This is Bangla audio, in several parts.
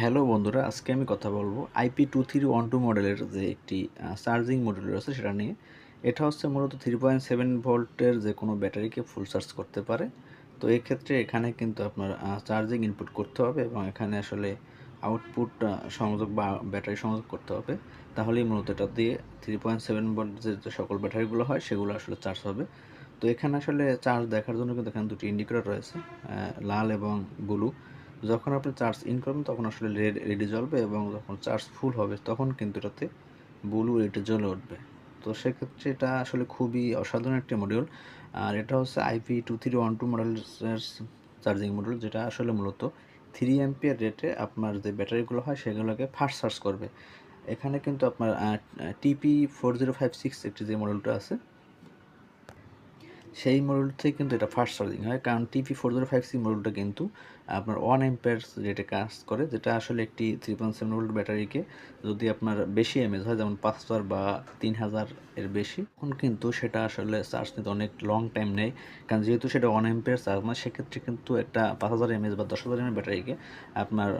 হ্যালো বন্ধুরা, আজকে আমি কথা বলবো IP2312 মডেলের যে একটি চার্জিং মডিউল রয়েছে সেটা নিয়ে। এটা হচ্ছে মূলত 3.7 ভোল্টের যে কোনো ব্যাটারিকে ফুল চার্জ করতে পারে। তো এক্ষেত্রে এখানে কিন্তু আপনার চার্জিং ইনপুট করতে হবে এবং এখানে আসলে আউটপুট সংযোগ বা ব্যাটারি সংযোগ করতে হবে। তাহলেই মূলত এটা দিয়ে 3.7 ভোল্টের যে সকল ব্যাটারিগুলো হয় সেগুলো আসলে চার্জ হবে। তো এখানে আসলে চার্জ দেখার জন্য কিন্তু এখানে দুটি ইন্ডিকেটর রয়েছে, লাল এবং ব্লু। যখন আপনি চার্জ ইন করবেন তখন আসলে রেড এলইডি জ্বলবে এবং যখন চার্জ ফুল হবে তখন কিন্তু এটাতে ব্লু এলইডি জ্বলে উঠবে। তো সেক্ষেত্রে এটা আসলে খুবই অসাধারণ একটি মডিউল। আর এটা হচ্ছে IP2312 মডেলের চার্জিং মডিউল, যেটা আসলে মূলত 3 অ্যাম্পিয়ার রেটে আপনার যে ব্যাটারিগুলো হয় সেগুলোকে ফাস্ট চার্জ করবে। এখানে কিন্তু আপনার TP4056 একটি যে মডেলটা আছে সেই মডেল থেকে কিন্তু এটা ফাস্ট চার্জিং হয়, কারণ TP4056 মডেলটা কিন্তু আপনার 1 অ্যাম্পিয়ার রেটে কাজ করে, যেটা আসলে একটি 3.7 ভোল্ট ব্যাটারিকে যদি আপনার বেশি এমএজ হয়, যেমন 5000 বা 3000 এর বেশি, তখন কিন্তু সেটা আসলে চার্জ নিতে অনেক লং টাইম নেয়। কারণ যেহেতু সেটা 1 অ্যাম্পিয়ার চার্জ না, সেক্ষেত্রে কিন্তু একটা 5000 এমএজ বা 10,000 এমএজ ব্যাটারিকে আপনার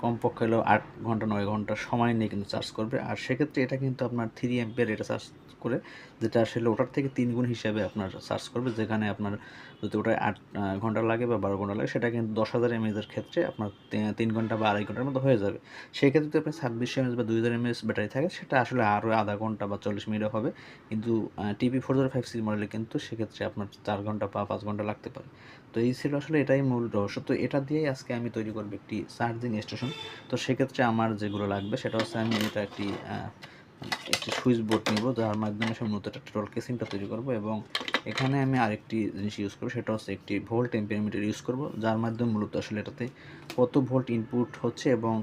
কমপক্ষে হলেও 8 ঘন্টা 9 ঘন্টা সময় নিয়ে কিন্তু চার্জ করবে। আর সেক্ষেত্রে এটা কিন্তু আপনার 3 অ্যাম্পিয়ার রেটে চার্জ করে, যেটা আসলে ওটার থেকে 3 গুণ হিসাবে আপনার চার্জ করবে। যেখানে আপনার যদি ওটায় 8 ঘন্টা লাগে বা 12 ঘন্টা লাগে, সেটা কিন্তু 10,000 এমএএচের ক্ষেত্রে আপনার 3 ঘন্টা বা 2.5 ঘন্টার মতো হয়ে যাবে। সেক্ষেত্রে যদি আপনার 2600 এমএএচ বা 2000 এমএএচ ব্যাটারি থাকে, সেটা আসলে আরও আধা ঘন্টা বা 40 মিনিটও হবে। কিন্তু TP4056 মডেলে কিন্তু সেক্ষেত্রে আপনার 4 ঘন্টা বা 5 ঘন্টা লাগতে পারে। তো এই ছিল আসলে এটাই মূল রহস্য। তো এটা দিয়েই আজকে আমি তৈরি করবো একটি চার্জিং স্টেশন। তো সেক্ষেত্রে আমার যেগুলো লাগবে সেটা হচ্ছে আমি এটা একটি সুইচ বোর্ড নিব, যার মাধ্যমে সম্ভবত একটা টোটাল কেসিংটা তৈরি করব। এবং এখানে আমি আরেকটি জিনিস ইউজ করব, সেটা হচ্ছে একটি ভোল্ট অ্যাম্পিয়ার মিটার ইউজ করব, যার মাধ্যমে মূলত আসলে এটাতে কত ভোল্ট ইনপুট হচ্ছে এবং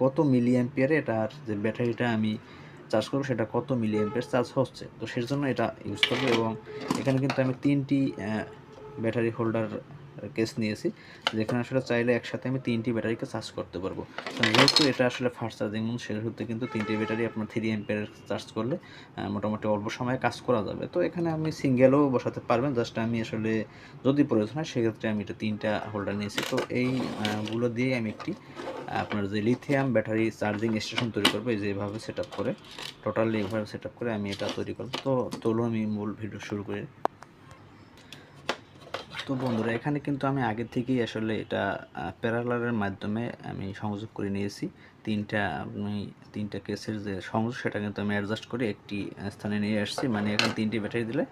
কত মিলি অ্যাম্পিয়ারে এটার যে ব্যাটারিটা আমি চার্জ করবো সেটা কত মিলি অ্যাম্পিয়ার চার্জ হচ্ছে। তো সেই জন্য এটা ইউজ করব। এবং এখানে কিন্তু আমি 3টি ব্যাটারি হোল্ডার কেস নিয়েছি, যেখানে আসলে চাইলে একসাথে আমি 3টি ব্যাটারিকে চার্জ করতে পারবো। যেহেতু এটা আসলে ফাস্ট চার্জিং মোড, সেহেতু কিন্তু 3টি ব্যাটারি আপনার 3 অ্যাম্পিয়ার চার্জ করলে মোটামুটি অল্প সময়ে কাজ করা যাবে। তো এখানে আপনি সিঙ্গেলও বসাতে পারবেন, জাস্ট আমি আসলে যদি প্রয়োজন হয় সেক্ষেত্রে আমি এটা 3টা হোল্ডার নিয়েছি। তো গুলো দিয়েই আমি একটি আপনার যে লিথিয়াম ব্যাটারি চার্জিং স্টেশন তৈরি করবো, এই যে এভাবে সেট আপ করে, টোটালি এভাবে সেট আপ করে আমি এটা তৈরি করবো। তো চলো আমি মূল ভিডিও শুরু করি। তো বন্ধুরা, এখানে কিন্তু আমি আগে থেকেই আসলে এটা প্যারালালের মাধ্যমে আমি সংযোগ করে নিয়েছি। আমি 3টা কেসের যে সংযোগ সেটা কিন্তু আমি অ্যাডজাস্ট করে একটি স্থানে নিয়ে আসছি। মানে এখানে 3টি ব্যাটারি দিলে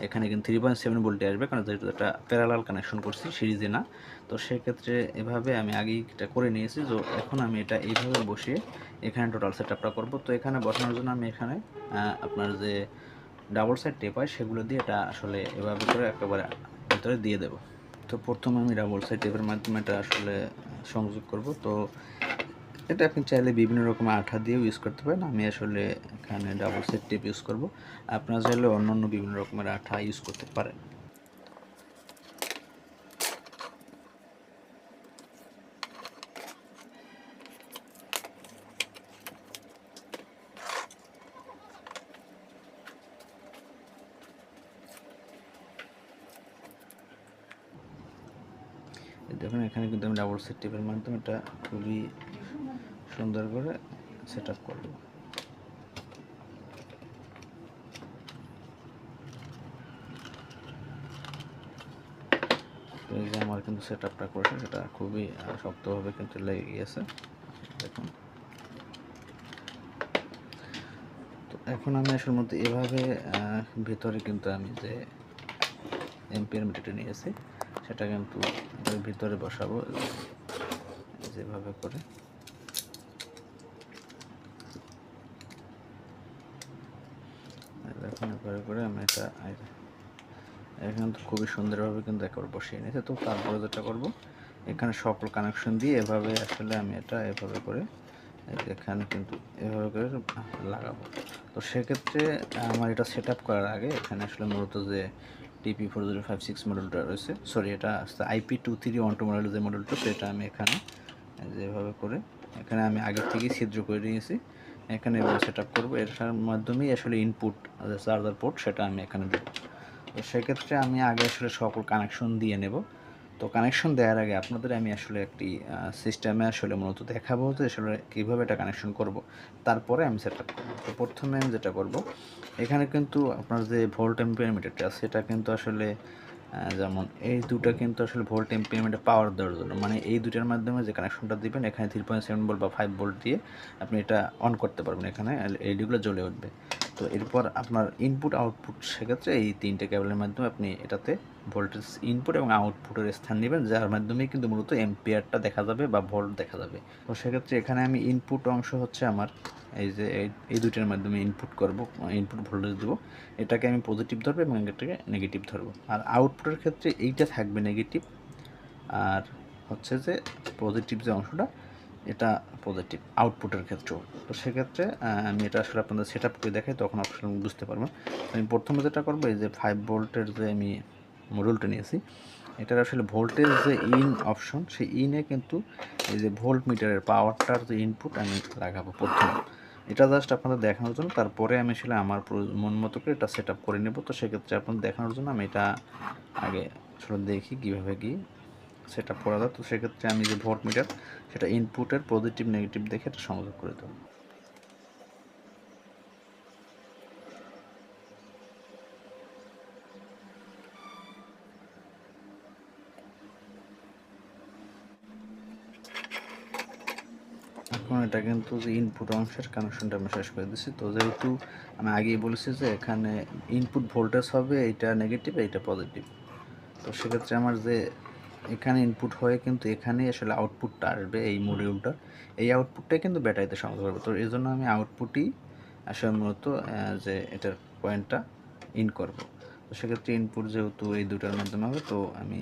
এখানে কিন্তু 3.7 ভোল্টে আসবে, কারণ যেহেতু এটা প্যারালাল কানেকশন করছি, সিরিজে না। তো সেক্ষেত্রে এভাবে আমি আগেই এটা করে নিয়েছি। তো এখন আমি এটা এইভাবে বসিয়ে এখানে টোটাল সেট আপটা করবো। তো এখানে বসানোর জন্য আমি এখানে আপনার যে ডাবল সাইড টেপ হয় সেগুলো দিয়ে এটা আসলে এভাবে করে একেবারে ভিতরে দিয়ে দেব। তো প্রথমে আমি ডাবল সাইড টেপের মাধ্যমে এটা আসলে সংযোগ করব। তো এটা আপনি চাইলে বিভিন্ন রকম আঠা দিয়েও ইউজ করতে পারেন, আমি আসলে এখানে ডাবল সাইড টেপ ইউজ করব। আপনারা চাইলে অন্য বিভিন্ন রকমের আঠা ইউজ করতে পারেন। দেখুন, এখানে কিন্তু আমি ডাবল সাইড টেপের মাধ্যমে এটা খুবই সুন্দর করে সেট আপ করব। এই যে আমার কিন্তু সেট আপটা করেছে, সেটা খুবই শক্তভাবে কিন্তু লেগে গিয়েছে, দেখুন। তো এখন আমি আসলে মধ্যে এভাবে ভিতরে কিন্তু আমি যে এম্পিয়ার মিটারটা নিয়েছি সেটা কিন্তু এর ভিতরে বসাবো, যেভাবে করে। দেখুন, এভাবে করে আমি এটা এখানে তো খুবই সুন্দরভাবে কিন্তু একবার বসিয়ে নিয়েছে। তো তারপরে যেটা করব, এখানে সকল কানেকশন দিয়ে এভাবে আসলে আমি এটা এভাবে করে এখানে কিন্তু এভাবে করে লাগাবো। তো সেক্ষেত্রে আমার এটা সেট আপ করার আগে এখানে আসলে মূলত যে TP4056 মডেলটা রয়েছে, সরি, এটা IP2312 মডেলের যে মডেলটা, সেটা আমি এখানে যেভাবে করে এখানে আমি আগে থেকেই ছিদ্র করে নিয়েছি। এখানে এভাবে সেট আপ করবো। এর মাধ্যমেই আসলে ইনপুট চার্জার পোর্ট সেটা আমি এখানে দেবো। তো সেক্ষেত্রে আমি আগে আসলে সকল কানেকশন দিয়ে নেব। তো কানেকশন দেওয়ার আগে আপনাদের আমি আসলে একটি সিস্টেমে আসলে মূলত দেখাবো যে আসলে কীভাবে এটা কানেকশন করব, তারপরে আমি সেট আপ করবো। তো প্রথমে আমি যেটা করব, এখানে কিন্তু আপনার যে ভোল্ট অ্যাম্পিয়ার মিটারটা আছে সেটা কিন্তু আসলে যেমন এই দুটো কিন্তু আসলে ভোল্ট অ্যাম্পিয়ার মিটার পাওয়ার দেওয়ার জন্য, মানে এই দুটার মাধ্যমে যে কানেকশনটা দিবেন এখানে 3.7 ভোল্ট বা 5 ভোল্ট দিয়ে আপনি এটা অন করতে পারবেন, এখানে এলইডিগুলো জ্বলে উঠবে। তো এরপর আপনার ইনপুট আউটপুট সেক্ষেত্রে এই তিনটে কেবলের মাধ্যমে আপনি এটাতে ভোল্টেজ ইনপুট এবং আউটপুটের স্থান নেবেন, যার মাধ্যমে কিন্তু মূলত এম্পিয়ারটা দেখা যাবে বা ভোল্ট দেখা যাবে। তো সেক্ষেত্রে এখানে আমি ইনপুট অংশ হচ্ছে আমার এই যে এই দুইটার মাধ্যমে ইনপুট করব, ইনপুট ভোল্টেজ দেবো, এটাকে আমি পজিটিভ ধরবো এবং এটাকে নেগেটিভ ধরবো। আর আউটপুটের ক্ষেত্রে এইটা থাকবে নেগেটিভ, আর হচ্ছে যে পজিটিভ যে অংশটা এটা পজিটিভ আউটপুটের ক্ষেত্রেও। তো সেক্ষেত্রে আমি এটা আসলে আপনাদের সেট আপ করে দেখাই, তখন আসলে বুঝতে পারবেন। আমি প্রথমে যেটা করবো, এই যে 5 ভোল্টের যে আমি মডিউলটা নিয়েছি, এটার আসলে ভোল্টেজ যে ইন অপশন, সেই ইনে কিন্তু এই যে ভোল্ট মিটারের পাওয়ারটার যে ইনপুট আমি লাগাবো প্রথমে, এটা জাস্ট আপনাদের দেখানোর জন্য। তারপরে আমি আসলে আমার মন মতো করে এটা সেট আপ করে নেব। তো সেক্ষেত্রে আপনাদের দেখানোর জন্য আমি এটা আগে আসলে দেখি কীভাবে কি সেট আপ করা যায়। তো সেক্ষেত্রে আমি যে ভোল্ট মিটার সেটা ইনপুটের পজিটিভ নেগেটিভ দেখে এটা সংযোগ করে দেবো। এখন এটা কিন্তু যে ইনপুট অংশের কানেকশনটা আমি শেষ করে দিচ্ছি। তো যেহেতু আমি আগেই বলেছি যে এখানে ইনপুট ভোল্টেজ হবে এইটা নেগেটিভ, এইটা পজিটিভ। তো সেক্ষেত্রে আমার যে এখানে ইনপুট হয়ে কিন্তু এখানেই আসলে আউটপুটটা আসবে, এই মডিউলটা, এই আউটপুটটাই কিন্তু ব্যাটারিতে সংযোগ করবে। তো এই জন্য আমি আউটপুটই আসলে মূলত যে এটার পয়েন্টটা ইন করব। তো সেক্ষেত্রে ইনপুট যেহেতু এই দুটার মাধ্যমে হবে, তো আমি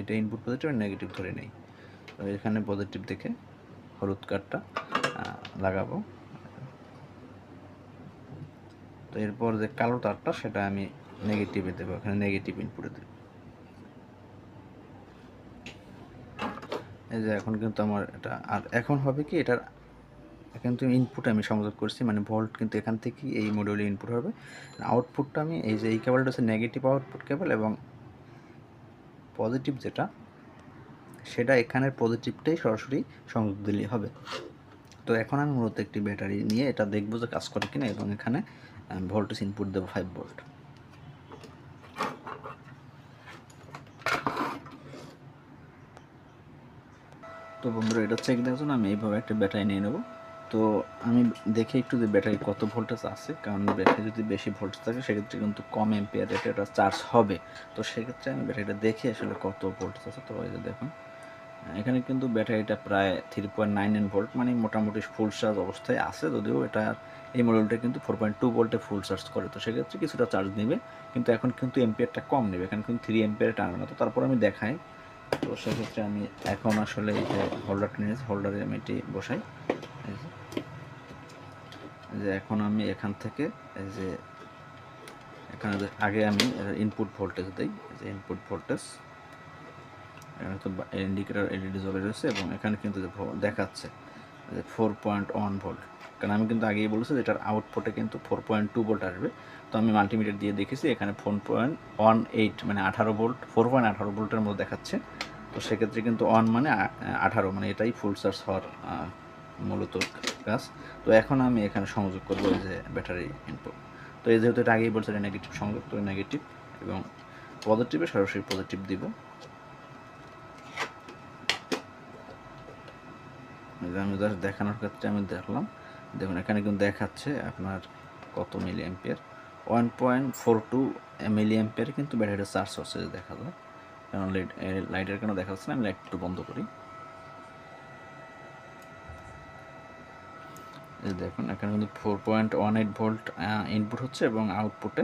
এটা ইনপুট পজিটিভ আর নেগেটিভ ধরে নেই। তো এখানে পজিটিভ দেখে হলুদ কার্ডটা লাগাবো। তো এরপর যে কালো তারটা সেটা আমি নেগেটিভে দেবো, এখানে নেগেটিভ ইনপুটে দেবো। এই যে এখন কিন্তু আমার এটা, আর এখন হবে কি, এটার কিন্তু ইনপুট আমি সংযোগ করছি, মানে ভোল্ট কিন্তু এখান থেকেই এই মডিউলে ইনপুট হবে। আউটপুটটা আমি এই যে এই কেবলটা হচ্ছে নেগেটিভ আউটপুট কেবল, এবং পজিটিভ যেটা সেটা এখানের পজিটিভটাই সরাসরি সংযোগ দিলেই হবে। তো এখন আমি মূলত একটি ব্যাটারি নিয়ে এটা দেখবো যে কাজ করে কিনা, এবং এখানে ভোল্টেজ ইনপুট দেবো 5 ভোল্ট। তো বন্ধুরা, এটা চেক দেওয়ার জন্য আমি এইভাবে একটা ব্যাটারি নিয়ে নেব। তো আমি দেখে একটু যে ব্যাটারি কত ভোল্টেজ আছে, কারণ ব্যাটারি যদি বেশি ভোল্টেজ থাকে সেক্ষেত্রে কিন্তু কম এম্পিয়ার রেটে এটা চার্জ হবে। তো সেক্ষেত্রে আমি ব্যাটারিটা দেখে আসলে কত ভোল্টেজ আছে। তো এই যে দেখুন, এখানে কিন্তু ব্যাটারিটা প্রায় 3.99 ভোল্ট, মানে মোটামুটি ফুল চার্জ অবস্থায় আছে, যদিও এটা এই মডেলটা কিন্তু 4.2 ভোল্টে ফুল চার্জ করে। তো সেক্ষেত্রে কিছুটা চার্জ নেবে, কিন্তু এখন কিন্তু এম্পিয়ারটা কম নেবে, এখানে কিন্তু 3 এম্পিয়ারে টানবে না। তো তারপর আমি দেখাই। তো সেক্ষেত্রে আমি এখন আসলে এই যে হোল্ডারটা নিয়েছি, হোল্ডারে আমি এটি বসাই। এই যে এখন আমি এখান থেকে এই যে এখানে আগে আমি ইনপুট ভোল্টেজ দিই, যে ইনপুট ভোল্টেজ এখানে তো ইন্ডিকেটর এলইডি জ্বলে রয়েছে, এবং এখানে কিন্তু দেখাচ্ছে যে 4.1 ভোল্ট, কারণ আমি কিন্তু আগেই বলেছি যে এটার আউটপুটে কিন্তু 4.2 ভোল্ট আসবে। তো আমি মাল্টিমিটার দিয়ে দেখেছি এখানে 4.18 মানে 18 ভোল্ট, 4.18 ভোল্টের মধ্যে দেখাচ্ছে। তো সেক্ষেত্রে কিন্তু অন মানে 18, মানে এটাই ফুল চার্জ হওয়ার মূলত কাজ। তো এখন আমি এখানে সংযোগ করবো এই যে ব্যাটারি ইনপুট। তো এই যেহেতু এটা আগেই বলছে এটা নেগেটিভ সংযোগ, তো নেগেটিভ এবং পজিটিভে সরাসরি পজিটিভ দিব। আমি জাস্ট দেখানোর ক্ষেত্রে আমি দেখলাম, দেখুন এখানে কিন্তু দেখাচ্ছে আপনার কত মিলি অ্যাম্পিয়ার, 1.42 মিলি অ্যাম্পিয়ার কিন্তু ব্যাটারিটা চার্জ হচ্ছে, দেখা যায়। কারণ লাইটের কেন দেখা যাচ্ছে না, আমি লাইট একটু বন্ধ করি। এই দেখুন এখানে কিন্তু 4.18 ভোল্ট ইনপুট হচ্ছে, এবং আউটপুটে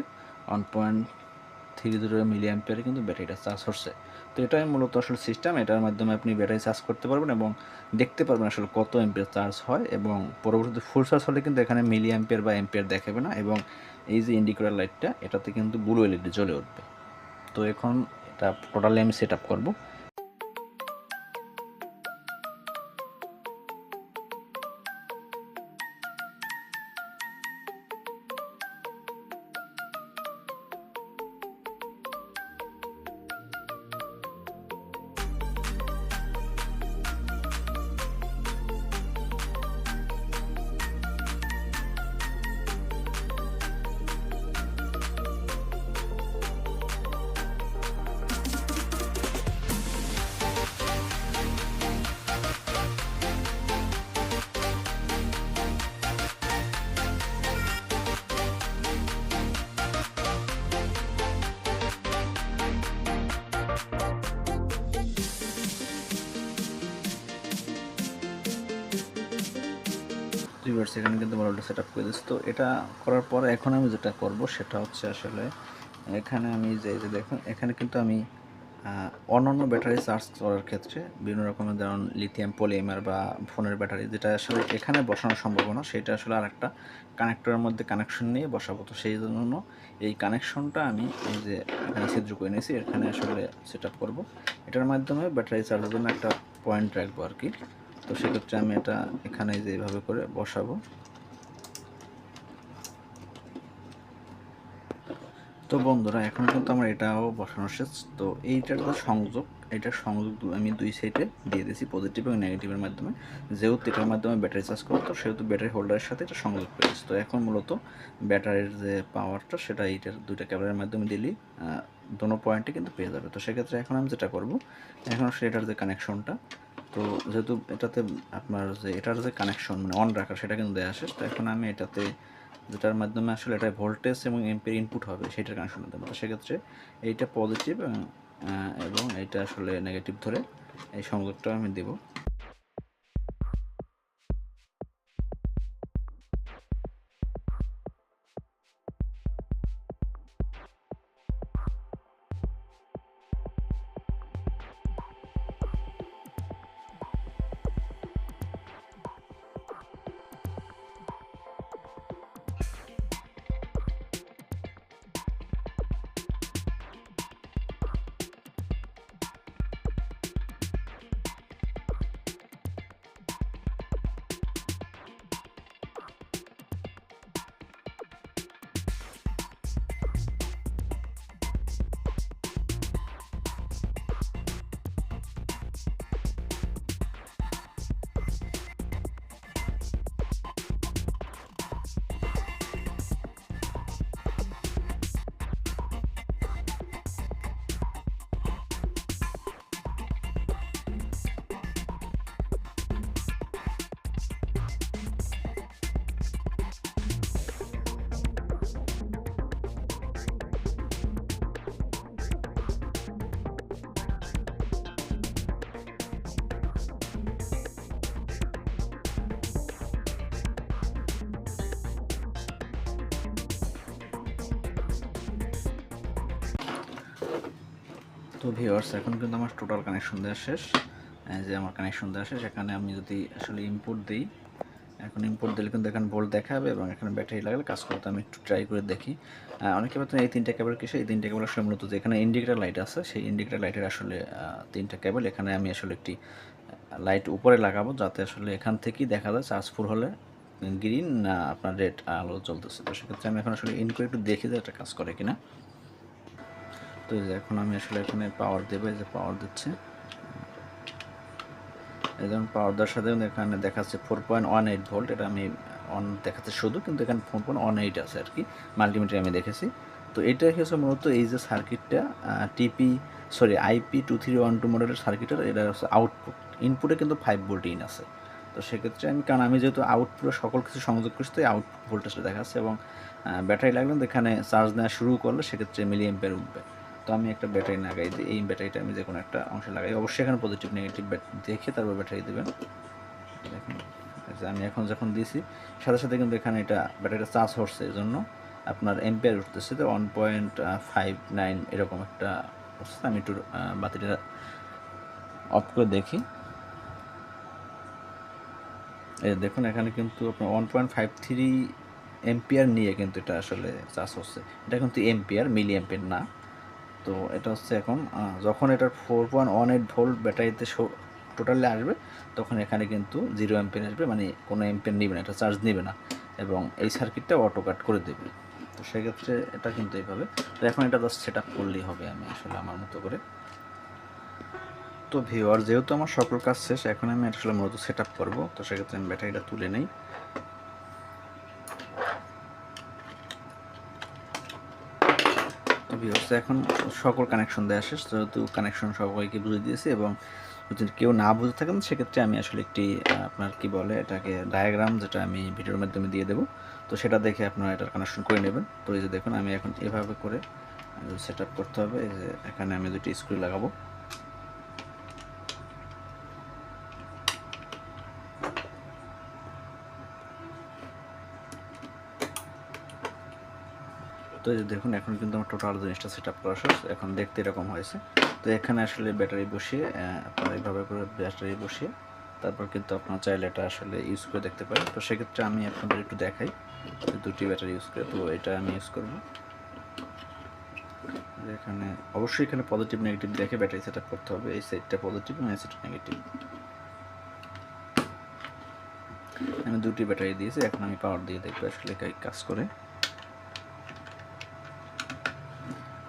1.30 মিলি অ্যাম্পিয়ারে কিন্তু ব্যাটারিটা চার্জ হচ্ছে। তো এটাই মূলত আসলে সিস্টেম, এটার মাধ্যমে আপনি ব্যাটারি চার্জ করতে পারবেন এবং দেখতে পারবেন আসলে কত অ্যাম্পিয়ার চার্জ হয়, এবং পরবর্তীতে ফুল চার্জ হলে কিন্তু এখানে মিলি অ্যাম্পিয়ার বা অ্যাম্পিয়ার দেখাবে না, এবং এই যে ইন্ডিকেটর লাইটটা এটাতে কিন্তু ব্লু এলইডি জ্বলে উঠবে। তো এখন এটা টোটালি আমি সেট আপ করবো। ভিউয়ার্স এখানে কিন্তু মডেলটা সেট আপ করে দিচ্ছি। তো এটা করার পরে এখন আমি যেটা করব সেটা হচ্ছে আসলে এখানে আমি যে দেখুন এখানে কিন্তু আমি অন্যান্য ব্যাটারি চার্জ করার ক্ষেত্রে বিভিন্ন রকমের যেমন লিথিয়াম পলিমার বা ফোনের ব্যাটারি যেটা আসলে এখানে বসানো সম্ভব না, সেটা আসলে আর একটা কানেক্টরের মধ্যে কানেকশন নিয়ে বসাবো। তো সেই জন্য এই কানেকশনটা আমি এই যে এখানে ছিদ্র করে নিয়েছি, এখানে আসলে সেট আপ করবো। এটার মাধ্যমে ব্যাটারি চার্জের জন্য একটা পয়েন্ট রাখবো আর কি। তো সেক্ষেত্রে আমি এটা এখানে যেভাবে করে বসাবো। তো বন্ধুরা এখন কিন্তু আমার এটাও বসানো শেষ। তো এইটার যে সংযোগ, এটার সংযোগ আমি দুই সাইডে দিয়ে দিয়েছি পজিটিভ এবং নেগেটিভের মাধ্যমে। যেহেতু এটার মাধ্যমে ব্যাটারি চার্জ করবো তো সেহেতু ব্যাটারি হোল্ডারের সাথে এটা সংযোগ পেয়েছি। তো এখন মূলত ব্যাটারির যে পাওয়ারটা সেটা এইটার দুইটা কেবলের মাধ্যমে দিলেই দোনো পয়েন্টে কিন্তু পেয়ে যাবে। তো সেক্ষেত্রে এখন আমি যেটা করবো, এখন আসলে এটার যে কানেকশনটা, তো যেহেতু এটাতে আপনার যে এটার যে কানেকশন মানে অন রাখা সেটা কিন্তু দেওয়া শেষ। তো এখন আমি এটাতে যেটার মাধ্যমে আসলে এটা ভোল্টেজ এবং এম্পের ইনপুট হবে সেটার কানেকশন দেবো। তো সেক্ষেত্রে এইটা পজিটিভ এবং এইটা আসলে নেগেটিভ ধরে এই সংযোগটা আমি দেবো। তো ভিউয়ার্স এখন কিন্তু আমার টোটাল কানেকশন দেওয়া শেষ। যে আমার কানেকশন দেওয়া শেষ, এখানে আমি যদি আসলে ইনপুট দিই, এখন ইনপুট দিলে কিন্তু এখানে ভোল্ট দেখাবে এবং এখানে ব্যাটারি লাগলে কাজ করতে আমি একটু ট্রাই করে দেখি। অনেকে বলতেন এই তিনটা কেবল কিসে, এই তিনটা কেবল আসলে মূলত যে এখানে ইন্ডিকেটার লাইট আছে সেই ইন্ডিকেটার লাইটের আসলে তিনটা কেবল। এখানে আমি আসলে একটি লাইট উপরে লাগাবো যাতে আসলে এখান থেকেই দেখা যায় চার্জ ফুল হলে গ্রিন না আপনার রেড আলো জ্বলতেছে। তো সেক্ষেত্রে আমি এখন আসলে ইন করে একটু দেখি যে এটা কাজ করে কিনা। তো এখন আমি আসলে এখানে পাওয়ার দেবো, এই যে পাওয়ার দিচ্ছে, এই যেমন পাওয়ার দেওয়ার সাথে এখানে দেখাচ্ছে 4.18 ভোল্ট, এটা আমি অন দেখাচ্ছে শুধু, কিন্তু এখানে 4.18 আছে আর কি, মাল্টিমিটারে আমি দেখেছি। তো এটা হচ্ছে মূলত এই যে সার্কিটটা IP2312 মডেলের সার্কিটের, এটা হচ্ছে আউটপুট। ইনপুটে কিন্তু 5 ভোল্ট ইন আছে। তো সেক্ষেত্রে কারণ আমি যেহেতু আউটপুটে সকল কিছু সংযোগ করছি তো আউটপুট ভোল্টেজটা দেখাচ্ছে এবং ব্যাটারি লাগলে এখানে চার্জ নেওয়া শুরু করলে সেক্ষেত্রে মিলি এম্পিয়ার উঠবে। তো আমি একটা ব্যাটারি লাগাই দিই, এই ব্যাটারিটা আমি যে কোনো একটা অংশে লাগাই, অবশ্যই এখানে পজিটিভ নেগেটিভ দেখে তারপর ব্যাটারি দেবেন। দেখুন আমি এখন যখন দিয়েছি সাথে সাথে কিন্তু এখানে এটা ব্যাটারিটা চার্জ হচ্ছে, এই জন্য আপনার এম্পিয়ার উঠতেছে তো 1.59 এরকম একটা হচ্ছে। আমি একটু বাতিটা অফ করে দেখি, এই দেখুন এখানে কিন্তু আপনার 1.53 এম্পিয়ার নিয়ে কিন্তু এটা আসলে চার্জ হচ্ছে। এটা কিন্তু এম্পিয়ার, মিলি এম্পিয়ার না। তো এটা হচ্ছে এখন যখন এটার 4.18 ভোল্ট ব্যাটারিতে টোটালি আসবে তখন এখানে কিন্তু 0 অ্যাম্পিয়ার আসবে, মানে কোনো অ্যাম্পিয়ার নেবে না, এটা চার্জ নেবে না এবং এই সার্কিটটা অটো কাট করে দেবে। তো সেক্ষেত্রে এটা কিন্তু এইভাবে। তো এখন এটা জাস্ট সেট আপ করলেই হবে আমি আসলে আমার মতো করে। তো ভিউয়ার যেহেতু আমার সকল কাজ শেষ, এখন আমি আসলে মূলত সেট আপ করবো। তো সেক্ষেত্রে আমি ব্যাটারিটা তুলে নেই। তো ভিউয়ার্স এখন সকল কানেকশন দেওয়া শেষ, যেহেতু কানেকশন সবাইকে বুঝে দিয়েছি এবং যদি কেউ না বুঝে থাকেন সেক্ষেত্রে আমি আসলে একটি আপনার কি বলে এটাকে ডায়াগ্রাম, যেটা আমি ভিডিওর মাধ্যমে দিয়ে দেবো, তো সেটা দেখে আপনারা এটার কানেকশন করে নেবেন। তো এই যে দেখুন আমি এখন এভাবে করে সেট আপ করতে হবে। এই যে এখানে আমি দুটি স্ক্রু লাগাবো, তো এই যে দেখুন এখন কিন্তু আমার টোটাল জিনিসটা সেট আপ করা শেষ। এখন দেখতে এরকম হয়েছে। তো এখানে আসলে ব্যাটারি বসিয়ে আপনারা এইভাবে করে ব্যাটারি বসিয়ে তারপর কিন্তু আপনারা চাইলে এটা আসলে ইউজ করে দেখতে পারেন। তো সেক্ষেত্রে আমি আপনাদের একটু দেখাই দুটি ব্যাটারি ইউজ করে। তো এটা আমি ইউজ করব। এখানে অবশ্যই এখানে পজিটিভ নেগেটিভ দেখে ব্যাটারি সেট আপ করতে হবে। এই সাইডটা পজিটিভ এবং এই সাইডটা নেগেটিভ। আমি দুটি ব্যাটারি দিয়েছি, এখন আমি পাওয়ার দিয়ে দেখবো আসলে কাজ করে।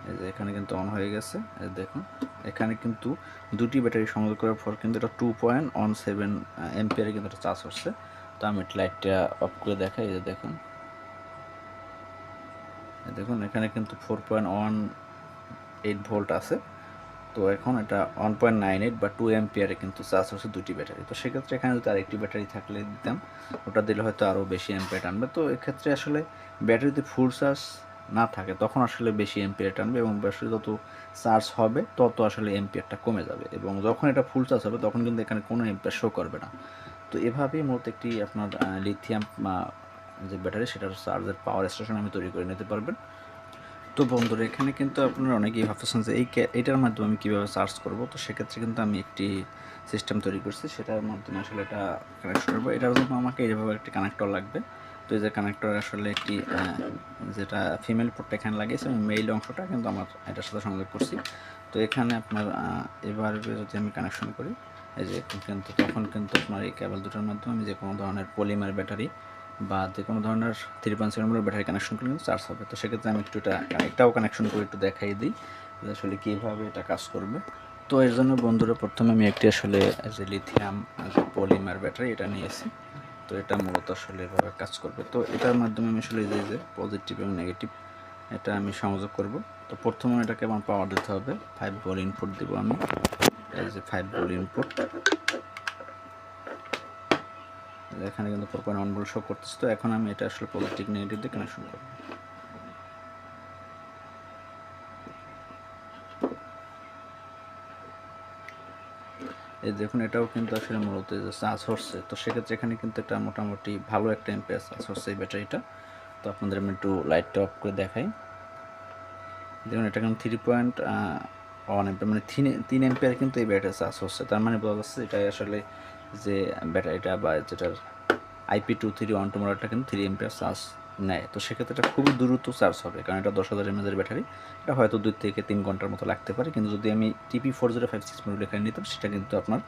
এই যে এখানে কিন্তু অন হয়ে গেছে। এই দেখুন এখানে কিন্তু দুটি ব্যাটারি সংযোগ করার পর কিন্তু এটা 2.17 এম্পিয়ারে কিন্তু এটা চার্জ হচ্ছে। তো আমি লাইটটা অফ করে দেখাই। এই যে দেখুন এখানে কিন্তু 4.18 ভোল্ট আছে। তো এখন এটা 1.98 বা 2 এম্পিয়ারে কিন্তু চার্জ হচ্ছে দুটি ব্যাটারি। তো সেক্ষেত্রে এখানে যদি আরেকটি ব্যাটারি থাকলে দিতাম, ওটা দিলে হয়তো আরও বেশি এম্পিয়ার টানবে। তো এক্ষেত্রে আসলে ব্যাটারিতে ফুল চার্জ না থাকে তখন আসলে বেশি এম্পিয়ার টানবে, এবং ব্যাটারি যত চার্জ হবে তত আসলে এম্পিয়ারটা কমে যাবে, এবং যখন এটা ফুল চার্জ হবে তখন কিন্তু এখানে কোনো এম্পিয়ার শো করবে না। তো এভাবেই মূলত একটি আপনার লিথিয়াম যে ব্যাটারি সেটার চার্জের পাওয়ার স্টেশন আমি তৈরি করে নিতে পারবেন। তো বন্ধুরা এখানে কিন্তু আপনারা অনেকেই ভাবতেছেন যে এইটার মাধ্যমে আমি কীভাবে চার্জ করব। তো সেক্ষেত্রে কিন্তু আমি একটি সিস্টেম তৈরি করছি, সেটার মাধ্যমে আসলে এটা কানেক্ট করবো। এটার জন্য আমাকে এইভাবে একটি কানেক্টর লাগবে। তো এই যে কানেক্টর আসলে একটি যেটা ফিমেল পোর্টটা এখানে লাগিয়েছে এবং মেইল অংশটা কিন্তু আমার এটার সাথে সংযোগ করছি। তো এখানে আপনার এবার যদি আমি কানেকশন করি, এই যে কিন্তু তখন কিন্তু আপনার এই কেবল দুটোর মাধ্যমে আমি যে কোনো ধরনের পলিমার ব্যাটারি বা যে কোনো ধরনের 3.7 ব্যাটারি কানেকশন করলে কিন্তু চার্জ হবে। তো সেক্ষেত্রে আমি একটু এটাও কানেকশন করে একটু দেখাই দিই আসলে কীভাবে এটা কাজ করবে। তো এর জন্য বন্ধুরা প্রথমে আমি একটি আসলে যে লিথিয়াম পলিমার ব্যাটারি এটা নিয়েছি। তো এটা মূলত আসলে এভাবে কাজ করবে। তো এটার মাধ্যমে আমি আসলে যে পজিটিভ এবং নেগেটিভ এটা আমি সংযোগ করব। তো প্রথমে এটাকে আমার পাওয়ার দিতে হবে। 5 ভোল্ট ইনপুট দেব আমি। এই যে 5 ভোল্ট ইনপুট, এখানে কিন্তু 4.1 ভোল্ট শো করতেছে। তো এখন আমি এটা আসলে পজিটিভ নেগেটিভ দিয়ে কানেকশন করব। এই দেখুন এটাও কিন্তু আসলে মূলত যে চার্জ হচ্ছে। তো সেক্ষেত্রে এখানে কিন্তু এটা মোটামুটি ভালো একটা এম্পিয়ার চার্জ হচ্ছে এই ব্যাটারিটা। তো আপনাদের আমি একটু লাইটটা অফ করে দেখাই। দেখুন এটা কিন্তু 3.1 এম্পিয়ার, মানে 3 এম্পিয়ার কিন্তু এই ব্যাটারি চার্জ হচ্ছে। তার মানে বোঝা যাচ্ছে এটাই আসলে যে ব্যাটারিটা বা যেটার IP2312 মডেলটা কিন্তু 3 এম্পিয়ার চার্জ নেয়। তো সেক্ষেত্রে এটা খুবই দ্রুত চার্জ হবে, কারণ এটা 10,000 mAh ব্যাটারি। এটা হয়তো 2 থেকে 3 ঘন্টার মতো লাগতে পারে, কিন্তু যদি আমি TP4056 মডেল এখানে নিতাম সেটা কিন্তু আপনার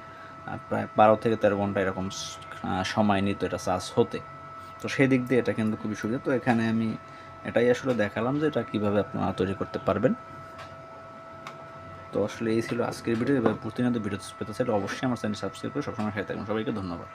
প্রায় 12 থেকে 13 ঘন্টা এরকম সময় নিত এটা চার্জ হতে। তো সেই দিক দিয়ে এটা কিন্তু খুবই সুবিধা। তো এখানে আমি এটাই আসলে দেখালাম যে এটা কীভাবে আপনারা তৈরি করতে পারবেন। তো আসলে এই ছিল আজকের ভিডিও। এবার প্রতিনিয়ত ভিডিও পেতে চাইলে অবশ্যই আমার চ্যানেল সাবস্ক্রাইব করে সবসময় সাথে থাকবেন। সবাইকে ধন্যবাদ।